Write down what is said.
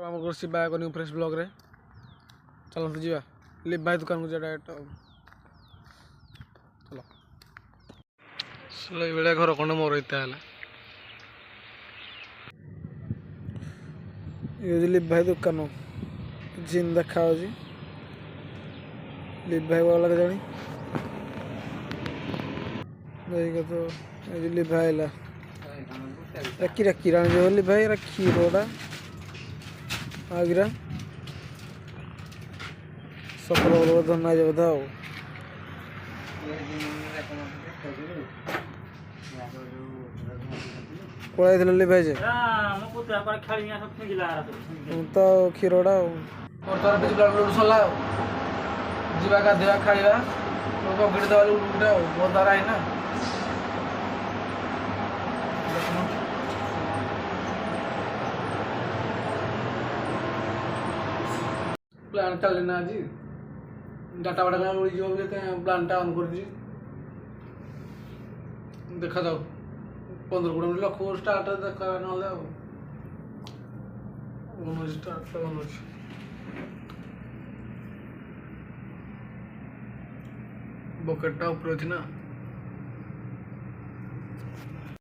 आम कर शिवा करनी फ्रेश ब्लॉग रे चलते जीवा लिप भाई दुकान को डायरेक्ट चलो चलो ये घर कौन मोर इतना है ये लिप भाई दुकान जिन देखा लिप भाई वाला के जानी देखा तो ये लिप भाई ला रखी रखी रानी जो लिप भाई रखी रोड़ा आगरा सफल धरना जो बताओ पढ़ाई थे लिप भाई जे तो क्षीरोड़ा और तार पे लुड़ सला जीवा का देवा खाइबा लोग गिड़ दवा लुड़ा बहुत दारा है ना प्लान चल लेना जी डाटा वाटा का उड़ी जो देते हैं प्लान टा ऑन कर दी देखा जाओ 15-20 मिनट लखो स्टार्ट देखा ना ले वो स्टार्ट करना बकेटा ऊपर अच्छी ना